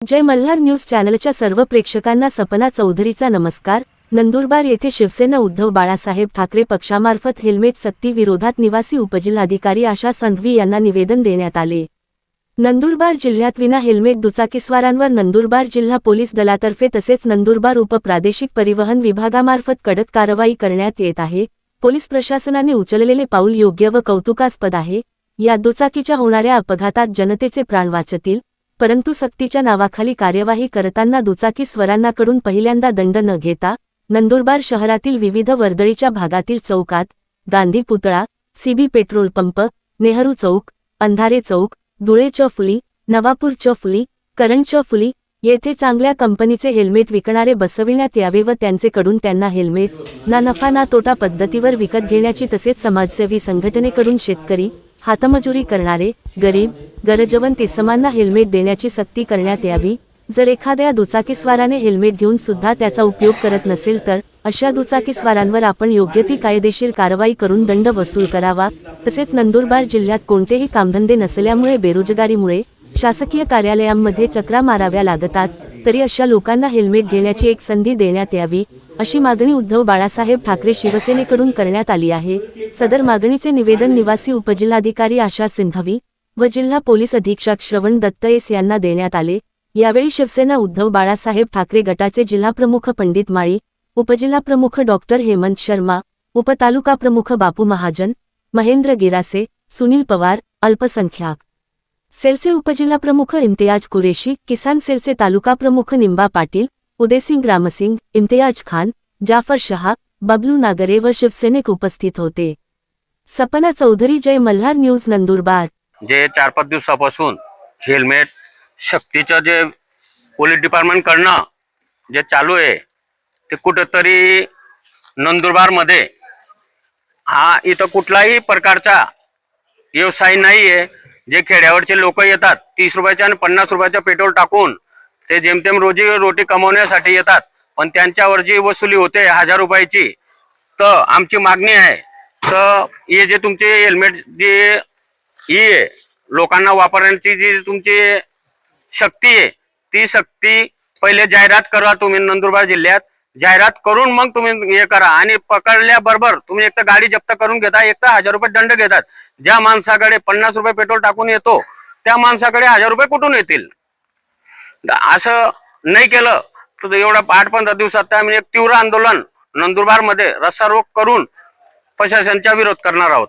जय Malhar news चॅनलच्या सर्व प्रेक्षकांना सपना चौधरीचा नमस्कार। नंदुरबार येथे शिवसेना उद्धव बाळासाहेब ठाकरे पक्षामार्फत हेल्मेट सक्ती विरोधात निवासी उपजिल्हाधिकारी आशा संघवी यांना निवेदन देण्यात आले। नंदुरबार जिल्ह्यात विना हेल्मेट दुचाकीस्वारांवर नंदुरबार जिल्हा पोलीस दलातर्फे तसेच नंदुरबार उपप्रादेशिक परिवहन विभागामार्फत कडक कारवाई करण्यात येत आहे। पोलीस प्रशासनाने उचललेले पाऊल योग्य व कौतुकास्पद आहे। या दुचाकीच्या होणाऱ्या अपघातात जनतेचे प्राण वाचतील, परंतु सक्तीच्या नावाखाली कार्यवाही करताना दुचाकीस्वारांकडून पहिल्यांदा दंड न घेता नंदुरबार शहरातील विविध वर्दळीच्या भागातील चौकात, गांधी पुतळा, सीबी पेट्रोल पंप, नेहरू चौक, अंधारे चौक, धुळे चौफुली, नवापूर चौफुली, करण चौफुली येथे चांगल्या कंपनीचे हेल्मेट विकणारे बसविण्यात यावे व त्यांचेकडून त्यांना हेल्मेट ना नफा ना तोटा पद्धतीवर विकत घेण्याची तसेच समाजसेवी संघटनेकडून शेतकरी, हातमजुरी करणारे, गरीब, गरजवंत इसमांना हेल्मेट देण्याची सक्ती करण्यात यावी। जर एखाद्या दुचाकीस्वाराने हेल्मेट घेऊन सुद्धा त्याचा उपयोग करत नसेल तर अशा दुचाकीस्वारांवर आपण योग्य ती कायदेशीर कारवाई करून दंड वसूल करावा। तसेच नंदुरबार जिल्ह्यात कोणतेही कामधंदे नसल्यामुळे बेरोजगारीमुळे शासकीय कार्यालयांमध्ये चक्रा माराव्या लागतात, तरी अशा लोकांना हेल्मेट घेण्याची एक संधी देण्यात यावी, अशी मागणी उद्धव बाळासाहेब ठाकरे शिवसेनेकडून करण्यात आली आहे। सदर मागणीचे निवेदन निवासी उपजिल्हाधिकारी आशा संघवी व जिल्हा पोलीस अधीक्षक श्रवण दत्त एस यांना देण्यात आले। यावेळी शिवसेना उद्धव बाळासाहेब ठाकरे गटाचे जिल्हाप्रमुख पंडित माळी, उपजिल्हाप्रमुख डॉक्टर हेमंत शर्मा, उपतालुकाप्रमुख बापू महाजन, महेंद्र गिरासे, सुनील पवार, अल्पसंख्याक सेलचे उपजिल्हाप्रमुख इम्तियाज कुरेशी, किसान सेलचे तालुकाप्रमुख निंबा पाटील, उदयसिंग रामसिंग, इम्तियाज खान, जाफर शहा, बबलू नागरे व शिवसैनिक उपस्थित होते। सपना चौधरी, जय मल्हार न्यूज, नंदुरबार। जे 4-5 दिवसापासून हेल्मेट सक्तीचं जे पोलीस डिपार्टमेंट कडनं जे चालू आहे ते कुठेतरी नंदुरबार मध्ये हा इथं कुठलाही प्रकारचा व्यवसाय नाहीये। जे खेड्यावरचे लोक येतात 30 रुपयाचे आणि 50 रुपयाचे पेट्रोल टाकून ते जेमतेम रोटी कमवण्यासाठी येतात, पण त्यांच्यावर जी वसुली होते 1000 रुपयाची, तर आमची मागणी आहे तर हे जे तुमचे हेल्मेट जे ही लोकांना वापरण्याची जी तुमची शक्ती आहे ती शक्ती पहिले जाहिरात करा। तुम्ही नंदुरबार जिल्ह्यात जाहिरात करून मग तुम्ही हे करा आणि पकडल्याबरोबर तुम्ही एक तर गाडी जप्त करून घेता, एक तर 1000 रुपये दंड घेतात। ज्या माणसाकडे 50 रुपये पेट्रोल टाकून येतो त्या माणसाकडे 1000 रुपये कुठून येतील? असं नाही केलं तर एवढा 8-15 दिवसात आम्ही एक तीव्र आंदोलन नंदुरबार मध्ये रस्ता रोक करून प्रशासनाचा विरोध करणार आहोत।